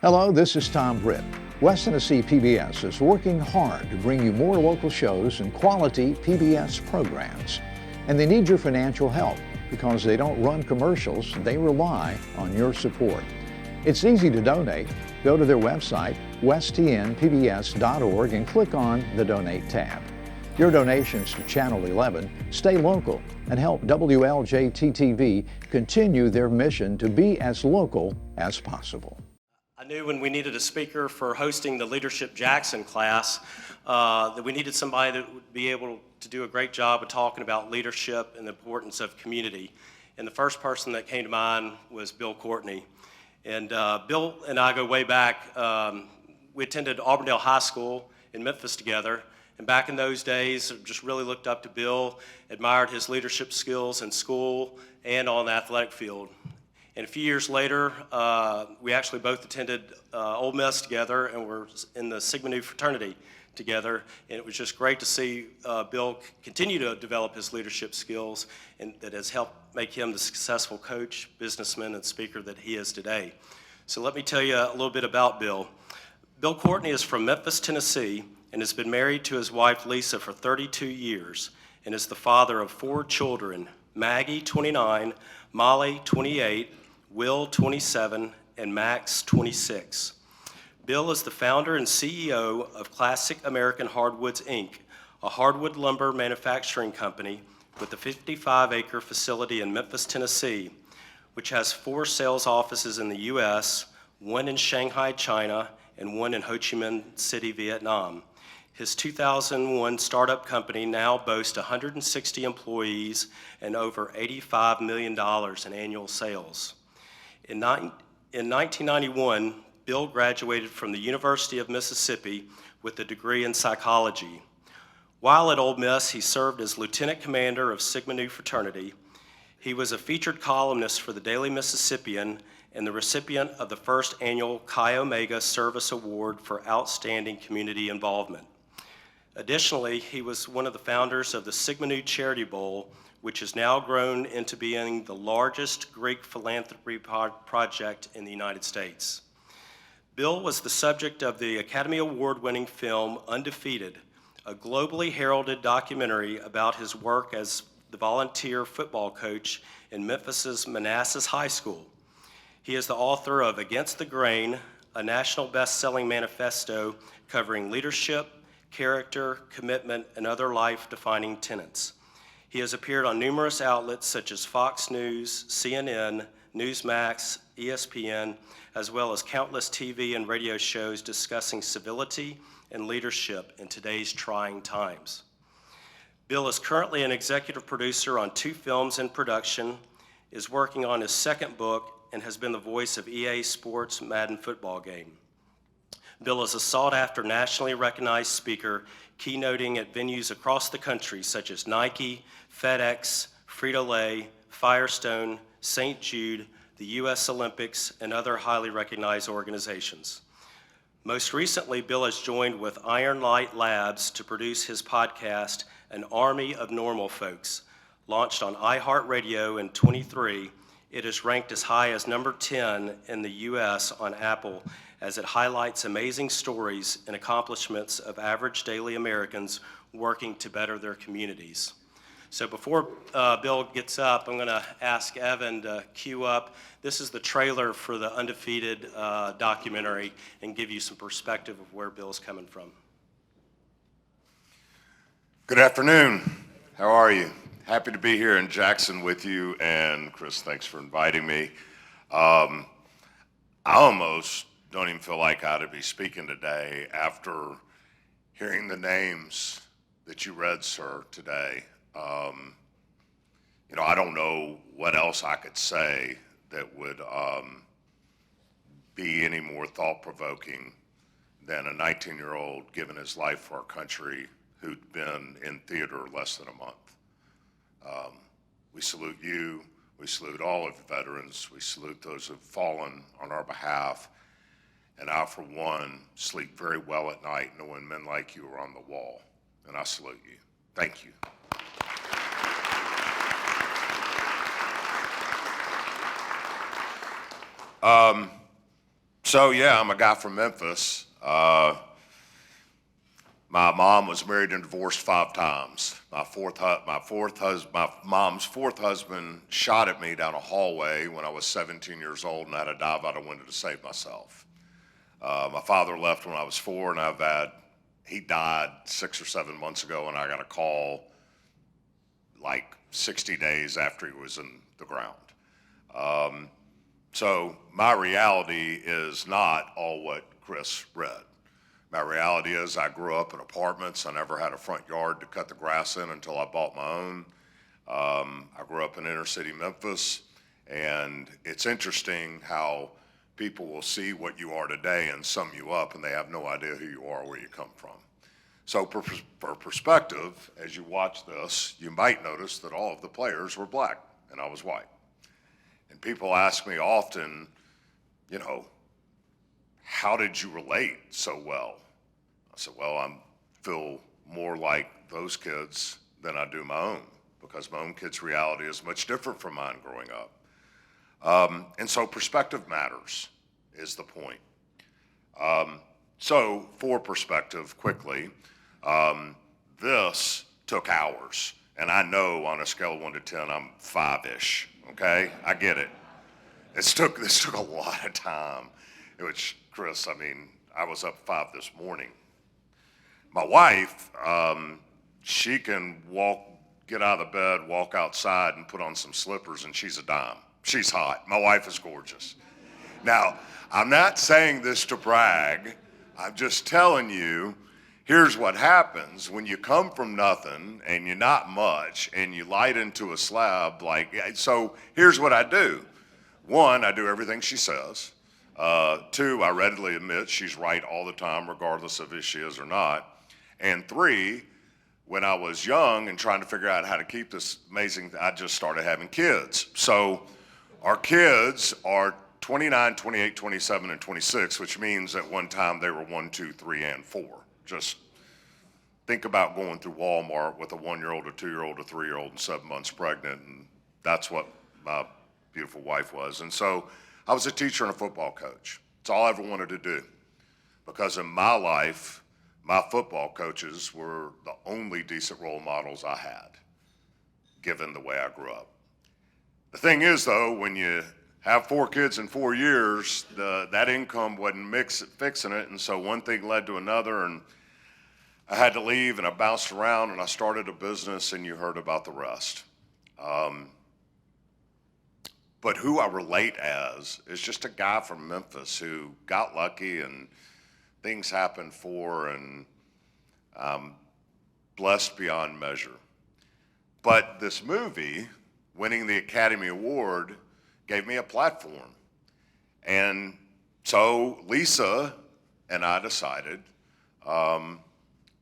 Hello, this is Tom Britt. West Tennessee PBS is working hard to bring you more local shows and quality PBS programs. And they need your financial help because they don't run commercials, they rely on your support. It's easy to donate. Go to their website, westtnpbs.org, and click on the Donate tab. Your donations to Channel 11 stay local and help WLJT-TV continue their mission to be as local as possible. I knew when we needed a speaker for hosting the Leadership Jackson class that we needed somebody that would be able to do a great job of talking about leadership and the importance of community. And the first person that came to mind was Bill Courtney. And Bill and I go way back. We attended Auburndale High School in Memphis together. And back in those days, just really looked up to Bill, admired his leadership skills in school and on the athletic field. And a few years later, we actually both attended Ole Miss together and were in the Sigma Nu fraternity together. And it was just great to see Bill continue to develop his leadership skills, and that has helped make him the successful coach, businessman, and speaker that he is today. So let me tell you a little bit about Bill. Bill Courtney is from Memphis, Tennessee, and has been married to his wife, Lisa, for 32 years, and is the father of 4 children, Maggie, 29, Molly, 28, Will, 27, and Max, 26. Bill is the founder and CEO of Classic American Hardwoods, Inc., a hardwood lumber manufacturing company with a 55-acre facility in Memphis, Tennessee, which has 4 sales offices in the U.S., 1 in Shanghai, China, and 1 in Ho Chi Minh City, Vietnam. His 2001 startup company now boasts 160 employees and over $85 million in annual sales. In 1991, Bill graduated from the University of Mississippi with a degree in psychology. While at Ole Miss, he served as lieutenant commander of Sigma Nu fraternity. He was a featured columnist for the Daily Mississippian and the recipient of the first annual Chi Omega Service Award for outstanding community involvement. Additionally, he was one of the founders of the Sigma Nu Charity Bowl, which has now grown into being the largest Greek philanthropy project in the United States. Bill was the subject of the Academy Award-winning film Undefeated, a globally heralded documentary about his work as the volunteer football coach in Memphis's Manassas High School. He is the author of Against the Grain, a national best-selling manifesto covering leadership, character, commitment, and other life-defining tenets. He has appeared on numerous outlets such as Fox News, CNN, Newsmax, ESPN, as well as countless TV and radio shows discussing civility and leadership in today's trying times. Bill is currently an executive producer on 2 films in production, is working on his 2nd book, and has been the voice of EA Sports' Madden football game. Bill is a sought-after, nationally recognized speaker, keynoting at venues across the country such as Nike, FedEx, Frito-Lay, Firestone, St. Jude, the U.S. Olympics, and other highly recognized organizations. Most recently, Bill has joined with Iron Light Labs to produce his podcast, An Army of Normal Folks. Launched on iHeartRadio in 2023, it is ranked as high as number 10 in the U.S. on Apple, as it highlights amazing stories and accomplishments of average daily Americans working to better their communities. So before Bill gets up, I'm going to ask Evan to cue up. This is the trailer for the Undefeated documentary and give you some perspective of where Bill's coming from. Good afternoon. How are you? Happy to be here in Jackson with you, and Chris, thanks for inviting me. I almost don't even feel like I ought to be speaking today after hearing the names that you read, sir, today. I don't know what else I could say that would be any more thought-provoking than a 19-year-old giving his life for our country who'd been in theater less than a month. We salute you. We salute all of the veterans. We salute those who have fallen on our behalf. And I, for one, sleep very well at night knowing men like you are on the wall. And I salute you. Thank you. So yeah, I'm a guy from Memphis. My mom was married and divorced 5 times. My mom's fourth husband shot at me down a hallway when I was 17 years old, and I had to dive out a window to save myself. My father left when I was 4, and he died 6 or 7 months ago, and I got a call like 60 days after he was in the ground. So my reality is not all what Chris read. My reality is I grew up in apartments. I never had a front yard to cut the grass in until I bought my own. I grew up in inner city Memphis, and it's interesting how people will see what you are today and sum you up, and they have no idea who you are or where you come from. So for perspective, as you watch this, you might notice that all of the players were black and I was white. And people ask me often, you know, how did you relate so well? I said, well, I feel more like those kids than I do my own, because my own kid's reality is much different from mine growing up. And so perspective matters is the point. So for perspective, quickly, this took hours. And I know on a scale of 1 to 10, I'm 5-ish, okay? I get it. This took a lot of time. Which, Chris, I mean, I was up 5 this morning. My wife, she can get out of the bed, walk outside, and put on some slippers, and she's a dime. She's hot. My wife is gorgeous. Now, I'm not saying this to brag. I'm just telling you, here's what happens when you come from nothing, and you're not much, and you light into a slab. So here's what I do. 1, I do everything she says. 2, I readily admit she's right all the time, regardless of if she is or not. And 3, when I was young and trying to figure out how to keep this amazing, I just started having kids. So our kids are 29, 28, 27, and 26, which means at one time they were 1, 2, 3, and 4. Just think about going through Walmart with a 1-year-old, a 2-year-old, a 3-year-old, and 7 months pregnant, and that's what my beautiful wife was. And so I was a teacher and a football coach. It's all I ever wanted to do, because in my life, my football coaches were the only decent role models I had, given the way I grew up. The thing is, though, when you have 4 kids in 4 years, that income wasn't fixing it, and so one thing led to another, and I had to leave, and I bounced around, and I started a business, and you heard about the rest. But who I relate as is just a guy from Memphis who got lucky and things happened for, and blessed beyond measure. But this movie, winning the Academy Award, gave me a platform. And so Lisa and I decided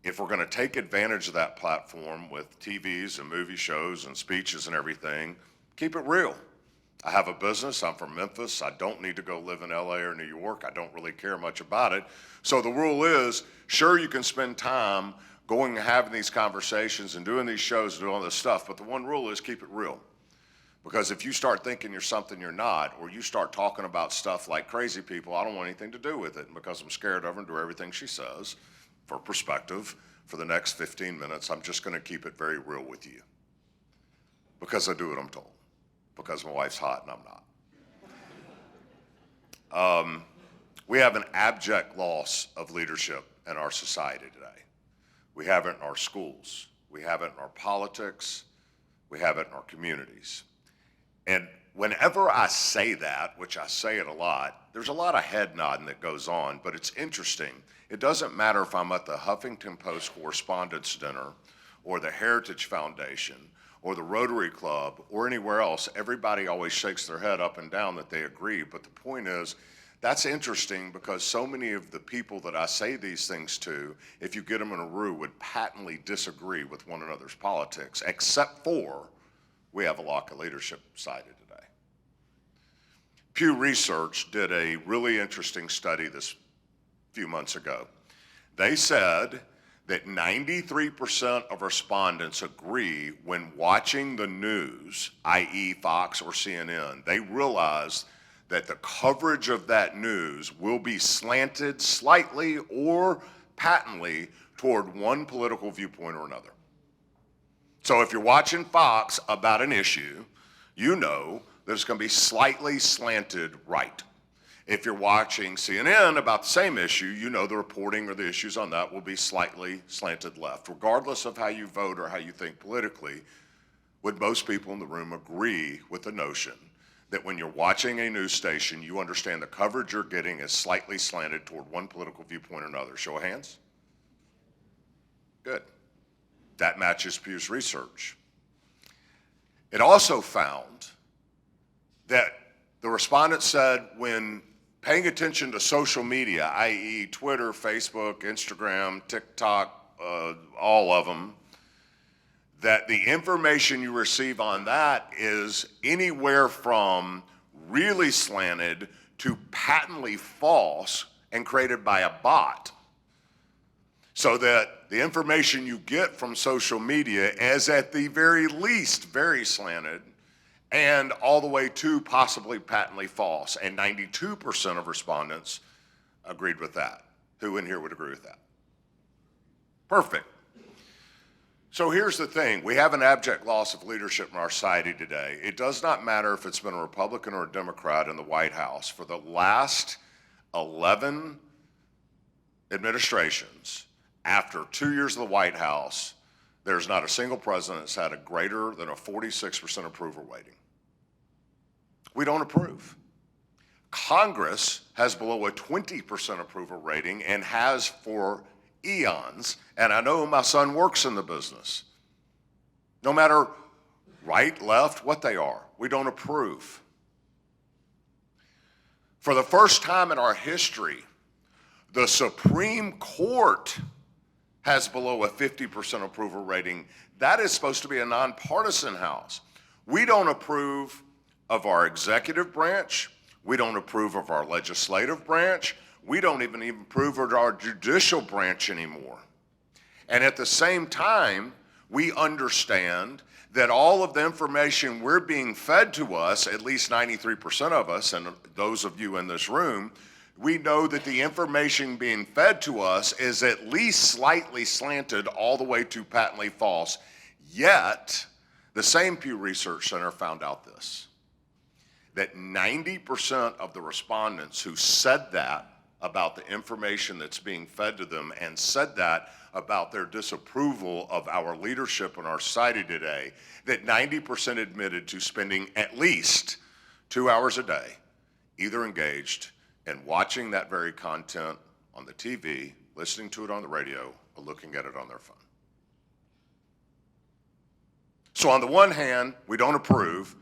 if we're going to take advantage of that platform with TVs and movie shows and speeches and everything, keep it real. I have a business. I'm from Memphis. I don't need to go live in LA or New York. I don't really care much about it. So the rule is, sure, you can spend time going and having these conversations and doing these shows and doing all this stuff, but the one rule is keep it real. Because if you start thinking you're something you're not, or you start talking about stuff like crazy people, I don't want anything to do with it. And because I'm scared of her and do everything she says, for perspective, for the next 15 minutes, I'm just going to keep it very real with you. Because I do what I'm told. Because my wife's hot and I'm not. We have an abject loss of leadership in our society today. We have it in our schools. We have it in our politics. We have it in our communities. And whenever I say that, which I say it a lot, there's a lot of head nodding that goes on, but it's interesting. It doesn't matter if I'm at the Huffington Post Correspondents' Dinner or the Heritage Foundation or the Rotary Club or anywhere else. Everybody always shakes their head up and down that they agree. But the point is, that's interesting because so many of the people that I say these things to, if you get them in a room, would patently disagree with one another's politics, except for we have a lack of leadership cited today. Pew Research did a really interesting study this few months ago. They said that 93% of respondents agree when watching the news, i.e. Fox or CNN, they realize that the coverage of that news will be slanted slightly or patently toward one political viewpoint or another. So if you're watching Fox about an issue, you know that it's going to be slightly slanted right. If you're watching CNN about the same issue, you know the reporting or the issues on that will be slightly slanted left. Regardless of how you vote or how you think politically, would most people in the room agree with the notion that when you're watching a news station, you understand the coverage you're getting is slightly slanted toward one political viewpoint or another? Show of hands. Good. That matches Pew's research. It also found that the respondents said when paying attention to social media, i.e. Twitter, Facebook, Instagram, TikTok, all of them, that the information you receive on that is anywhere from really slanted to patently false and created by a bot. So that the information you get from social media is at the very least very slanted and all the way to possibly patently false. And 92% of respondents agreed with that. Who in here would agree with that? Perfect. So here's the thing. We have an abject loss of leadership in our society today. It does not matter if it's been a Republican or a Democrat in the White House. For the last 11 administrations, after 2 years of the White House, there's not a single president that's had a greater than a 46% approval rating. We don't approve. Congress has below a 20% approval rating and has for eons, and I know my son works in the business. No matter right, left, what they are, we don't approve. For the first time in our history, the Supreme Court has below a 50% approval rating. That is supposed to be a nonpartisan house. We don't approve of our executive branch. We don't approve of our legislative branch. We don't even approve of our judicial branch anymore. And at the same time, we understand that all of the information we're being fed to us, at least 93% of us, and those of you in this room, we know that the information being fed to us is at least slightly slanted all the way to patently false. Yet, the same Pew Research Center found out this, that 90% of the respondents who said that about the information that's being fed to them and said that about their disapproval of our leadership in our society today, that 90% admitted to spending at least 2 hours a day either engaged in watching that very content on the TV, listening to it on the radio, or looking at it on their phone. So on the one hand, we don't approve,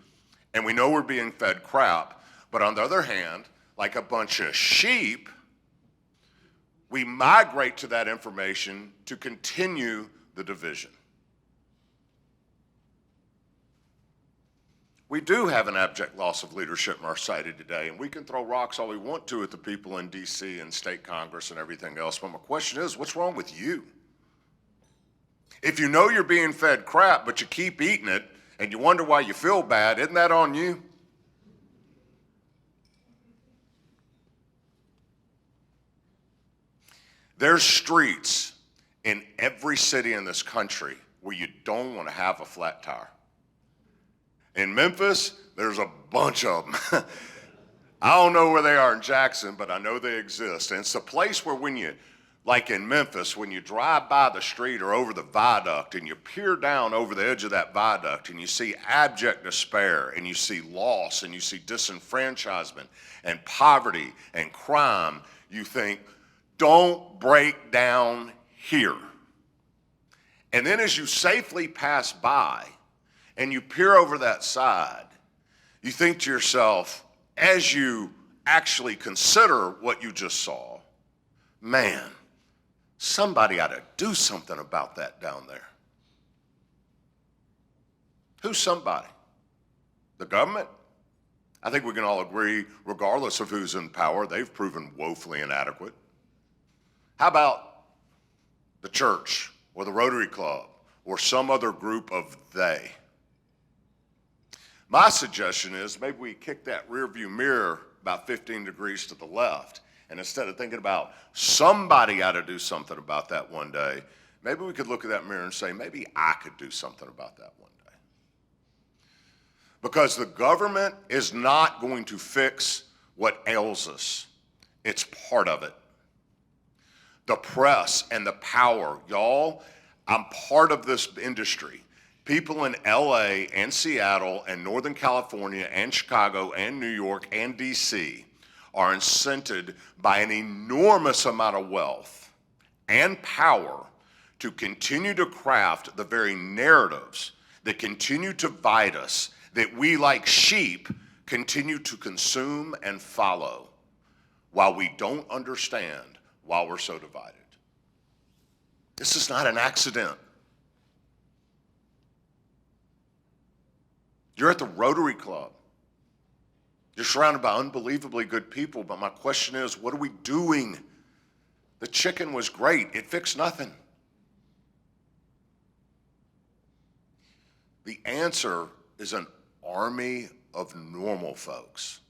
and we know we're being fed crap, but on the other hand, like a bunch of sheep, we migrate to that information to continue the division. We do have an abject loss of leadership in our society today, and we can throw rocks all we want to at the people in D.C. and state Congress and everything else, but my question is, what's wrong with you? If you know you're being fed crap, but you keep eating it, and you wonder why you feel bad, isn't that on you? There's streets in every city in this country where you don't want to have a flat tire. In Memphis, there's a bunch of them. I don't know where they are in Jackson, but I know they exist. And it's a place where when you, like in Memphis, when you drive by the street or over the viaduct and you peer down over the edge of that viaduct and you see abject despair and you see loss and you see disenfranchisement and poverty and crime, you think, don't break down here. And then as you safely pass by and you peer over that side, you think to yourself, as you actually consider what you just saw, man, somebody ought to do something about that down there. Who's somebody? The government? I think we can all agree, regardless of who's in power, they've proven woefully inadequate. How about the church or the Rotary Club or some other group of they? My suggestion is maybe we kick that rearview mirror about 15 degrees to the left. And instead of thinking about somebody ought to do something about that one day, maybe we could look at that mirror and say, maybe I could do something about that one day. Because the government is not going to fix what ails us. It's part of it. The press and the power, y'all, I'm part of this industry. People in LA and Seattle and Northern California and Chicago and New York and DC are incented by an enormous amount of wealth and power to continue to craft the very narratives that continue to divide us, that we like sheep continue to consume and follow while we don't understand why we're so divided. This is not an accident. You're at the Rotary Club. You're surrounded by unbelievably good people, but my question is, what are we doing? The chicken was great. It fixed nothing. The answer is an army of normal folks.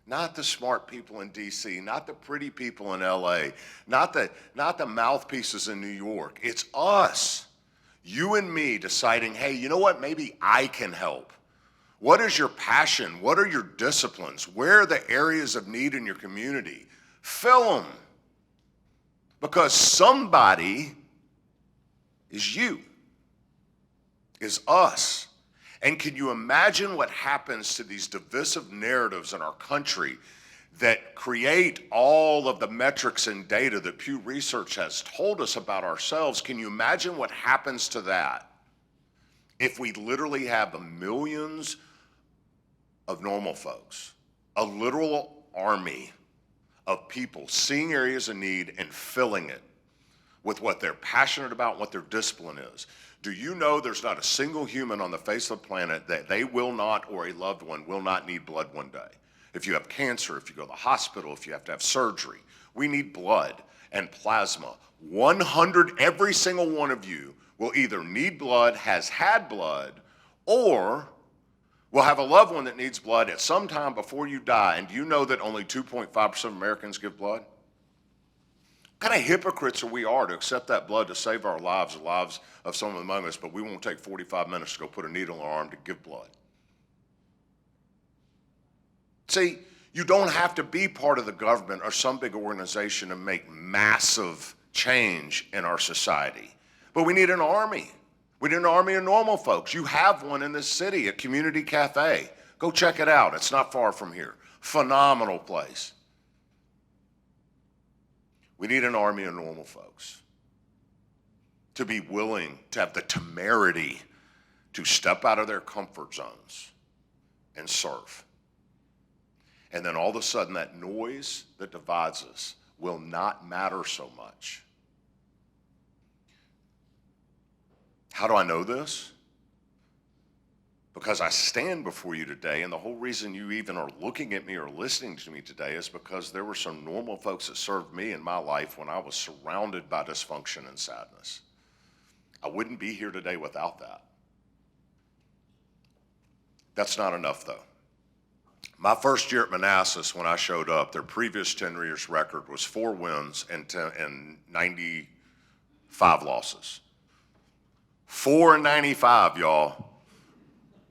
Not the smart people in DC, not the pretty people in LA, not the mouthpieces in New York. It's us, you and me, deciding, hey, you know what, maybe I can help. What is your passion? What are your disciplines? Where are the areas of need in your community? Fill them. Because somebody is you, is us. And can you imagine what happens to these divisive narratives in our country that create all of the metrics and data that Pew Research has told us about ourselves? Can you imagine what happens to that if we literally have the millions of normal folks, a literal army of people seeing areas of need and filling it with what they're passionate about, what their discipline is? Do you know there's not a single human on the face of the planet that they will not, or a loved one will not need blood one day? If you have cancer, if you go to the hospital, if you have to have surgery, we need blood and plasma. 100, every single one of you will either need blood, has had blood, or will have a loved one that needs blood at some time before you die. And do you know that only 2.5% of Americans give blood? What kind of hypocrites are we to accept that blood to save our lives, the lives of some among us, but we won't take 45 minutes to go put a needle in our arm to give blood? See, you don't have to be part of the government or some big organization to make massive change in our society. But we need an army. We need an army of normal folks. You have one in this city, a community cafe. Go check it out. It's not far from here. Phenomenal place. We need an army of normal folks to be willing to have the temerity to step out of their comfort zones and serve. And then all of a sudden that noise that divides us will not matter so much. How do I know this? Because I stand before you today, and the whole reason you even are looking at me or listening to me today is because there were some normal folks that served me in my life when I was surrounded by dysfunction and sadness. I wouldn't be here today without that. That's not enough, though. My first year at Manassas, when I showed up, their previous 10 years record was 4 wins and 95 losses. 4 and 95, y'all.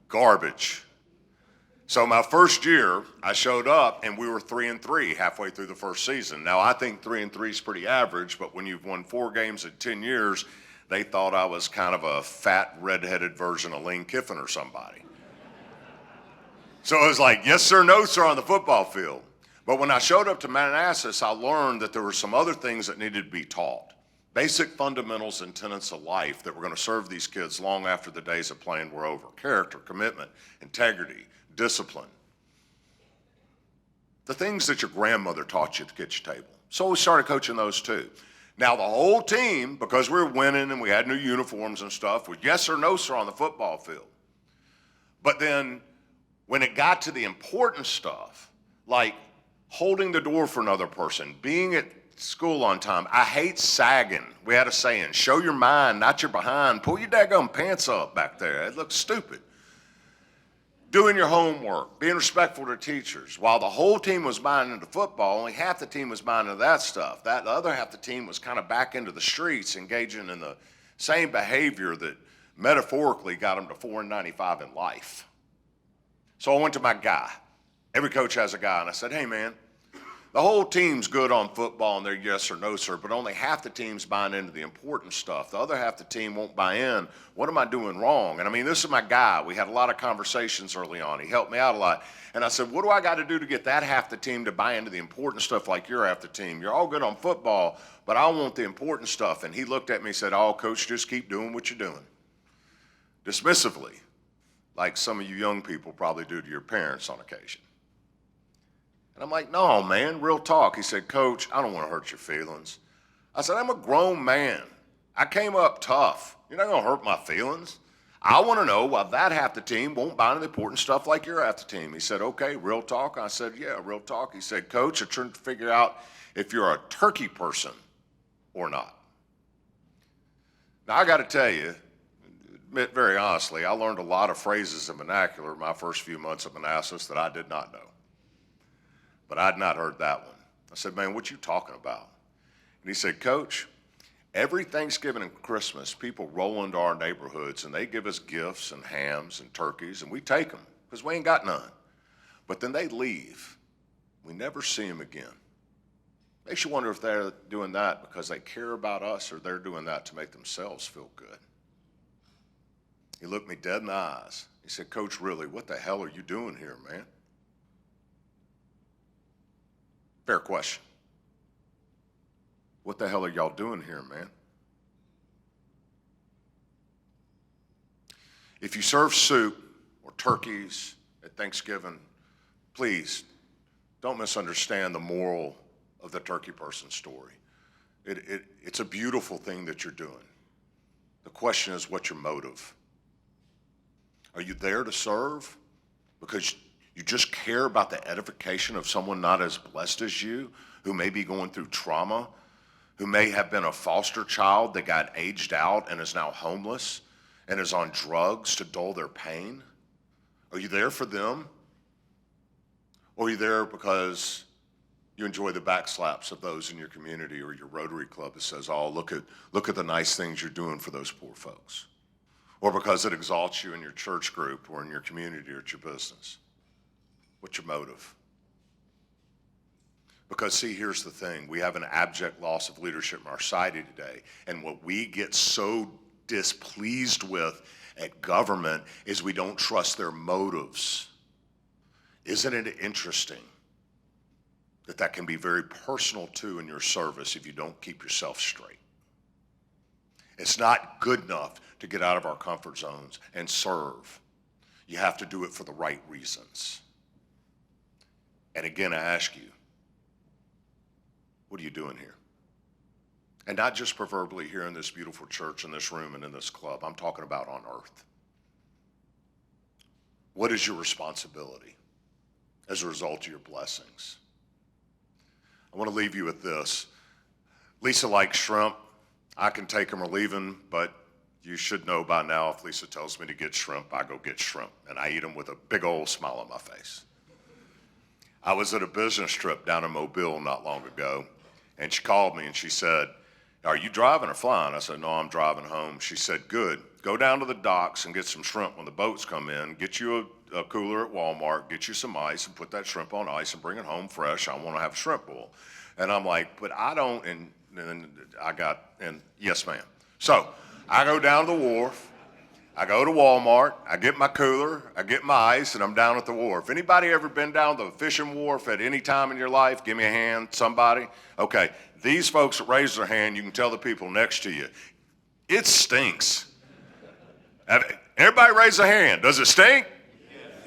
Garbage. So my first year, I showed up and we were 3-3 halfway through the first season. Now I think 3-3 is pretty average, but when you've won 4 games in 10 years, they thought I was kind of a fat, redheaded version of Lane Kiffin or somebody. So it was like, yes sir, no sir on the football field. But when I showed up to Manassas, I learned that there were some other things that needed to be taught. Basic fundamentals and tenets of life that were going to serve these kids long after the days of playing were over. Character, commitment, integrity, discipline. The things that your grandmother taught you at the kitchen table. So we started coaching those too. Now the whole team, because we were winning and we had new uniforms and stuff, was yes or no sir on the football field. But then when it got to the important stuff, like holding the door for another person, being at school on time. I hate sagging. We had a saying, show your mind, not your behind. Pull your daggone pants up back there. It looks stupid. doing your homework, being respectful to teachers. While the whole team was buying into football, only half the team was buying into that stuff. The other half the team was kind of back into the streets, engaging in the same behavior that metaphorically got them to 4.95 in life. So I went to my guy. Every coach has a guy, and I said, hey, man, the whole team's good on football and they're yes or no, sir, but only half the team's buying into the important stuff. The other half the team won't buy in. What am I doing wrong? And I mean, this is my guy. We had a lot of conversations early on. He helped me out a lot. And I said, what do I got to do to get that half the team to buy into the important stuff like you're half the team? You're all good on football, but I want the important stuff. And he looked at me and said, oh, coach, just keep doing what you're doing. Dismissively, like some of you young people probably do to your parents on occasion. And I'm like, no, man, real talk. He said, coach, I don't want to hurt your feelings. I said, I'm a grown man. I came up tough. You're not going to hurt my feelings. I want to know why that half the team won't buy into the important stuff like you're half the team. He said, okay, real talk. I said, yeah, real talk. He said, coach, I'm trying to figure out if you're a turkey person or not. Now, I got to tell you, admit very honestly, I learned a lot of phrases and vernacular my first few months of Manassas that I did not know. But I'd not heard that one. I said, man, what you talking about? And he said, coach, every Thanksgiving and Christmas, people roll into our neighborhoods and they give us gifts and hams and turkeys, and we take them because we ain't got none. But then they leave. We never see them again. Makes you wonder if they're doing that because they care about us or they're doing that to make themselves feel good. He looked me dead in the eyes. He said, coach, really, what the hell are you doing here, man? Fair question. What the hell are y'all doing here, man? If you serve soup or turkeys at Thanksgiving, please don't misunderstand the moral of the turkey person story. It's a beautiful thing that you're doing. The question is, what's your motive? Are you there to serve because you just care about the edification of someone not as blessed as you, who may be going through trauma, who may have been a foster child that got aged out and is now homeless and is on drugs to dull their pain? Are you there for them? Or are you there because you enjoy the backslaps of those in your community or your Rotary Club that says, oh, look at the nice things you're doing for those poor folks? Or because it exalts you in your church group or in your community or at your business? What's your motive? Because see, here's the thing. We have an abject loss of leadership in our society today. And what we get so displeased with at government is we don't trust their motives. Isn't it interesting that that can be very personal too in your service if you don't keep yourself straight? It's not good enough to get out of our comfort zones and serve. You have to do it for the right reasons. And again, I ask you, what are you doing here? And not just proverbially here in this beautiful church, in this room, and in this club. I'm talking about on earth. What is your responsibility as a result of your blessings? I want to leave you with this. Lisa likes shrimp. I can take them or leave them, but you should know by now if Lisa tells me to get shrimp, I go get shrimp. And I eat them with a big old smile on my face. I was at a business trip down in Mobile not long ago, and she called me and she said, are you driving or flying? I said, no, I'm driving home. She said, good. Go down to the docks and get some shrimp when the boats come in. Get you a cooler at Walmart, get you some ice and put that shrimp on ice and bring it home fresh. I want to have a shrimp bowl. And I'm like, but I don't, and yes, ma'am. So I go down to the wharf. I go to Walmart, I get my cooler, I get my ice, and I'm down at the wharf. Anybody ever been down the fishing wharf at any time in your life? Give me a hand, somebody. Okay, these folks that raise their hand, you can tell the people next to you, it stinks. Everybody raise a hand. Does it stink?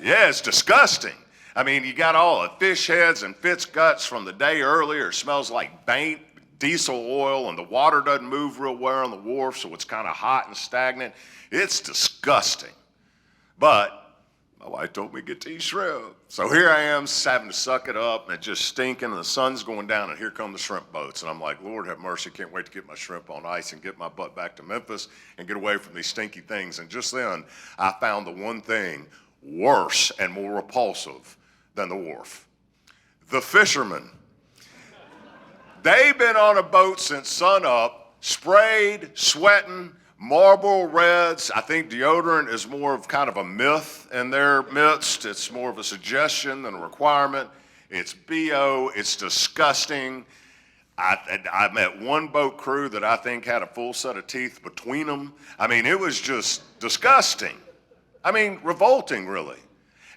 Yeah, it's disgusting. I mean, you got all the fish heads and fish guts from the day earlier. It smells like paint, diesel oil, and the water doesn't move real well on the wharf, so it's kind of hot and stagnant. It's disgusting. But my wife told me to get to eat shrimp. So here I am having to suck it up, and it's just stinking, and the sun's going down, and here come the shrimp boats. And I'm like, Lord have mercy, can't wait to get my shrimp on ice and get my butt back to Memphis and get away from these stinky things. And just then, I found the one thing worse and more repulsive than the wharf. The fishermen. They've been on a boat since sunup, sprayed, sweating, Marlboro Reds. I think deodorant is more of kind of a myth in their midst. It's more of a suggestion than a requirement. It's BO, it's disgusting. I met one boat crew that I think had a full set of teeth between them. I mean, it was just disgusting. I mean, revolting, really.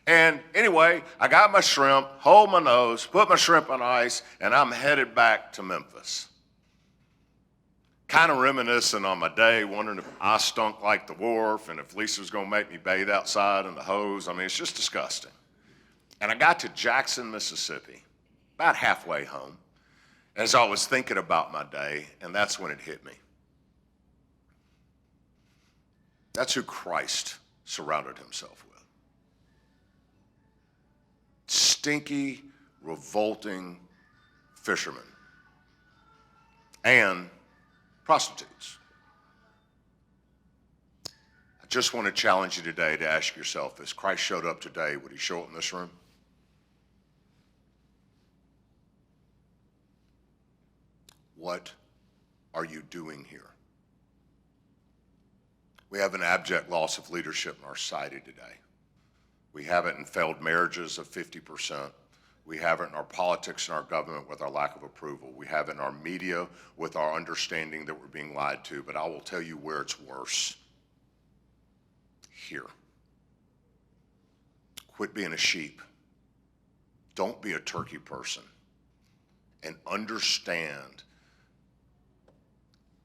And anyway, I got my shrimp, hold my nose, put my shrimp on ice, and I'm headed back to Memphis. Kind of reminiscing on my day, wondering if I stunk like the wharf and if Lisa was going to make me bathe outside in the hose. I mean, it's just disgusting. And I got to Jackson, Mississippi, about halfway home, as I was thinking about my day, and that's when it hit me. That's who Christ surrounded himself with. Stinky, revolting fishermen and prostitutes. I just want to challenge you today to ask yourself, as Christ showed up today, would he show up in this room? What are you doing here? We have an abject loss of leadership in our society today. We have it in failed marriages of 50%. We have it in our politics and our government with our lack of approval. We have it in our media with our understanding that we're being lied to. But I will tell you where it's worse. Here. Quit being a sheep. Don't be a turkey person. And understand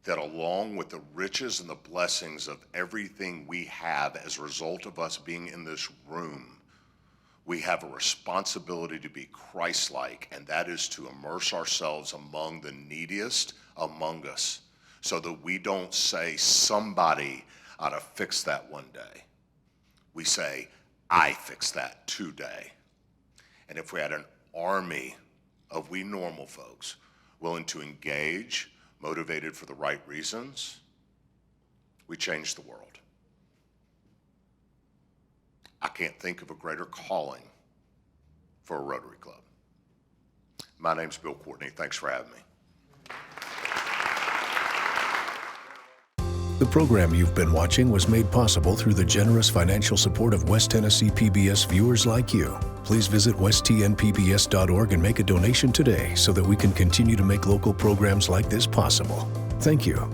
that along with the riches and the blessings of everything we have as a result of us being in this room, we have a responsibility to be Christ-like, and that is to immerse ourselves among the neediest among us so that we don't say somebody ought to fix that one day. We say, I fix that today. And if we had an army of we normal folks willing to engage, motivated for the right reasons, we change the world. I can't think of a greater calling for a Rotary Club. My name's Bill Courtney. Thanks for having me. The program you've been watching was made possible through the generous financial support of West Tennessee PBS viewers like you. Please visit westtnpbs.org and make a donation today so that we can continue to make local programs like this possible. Thank you.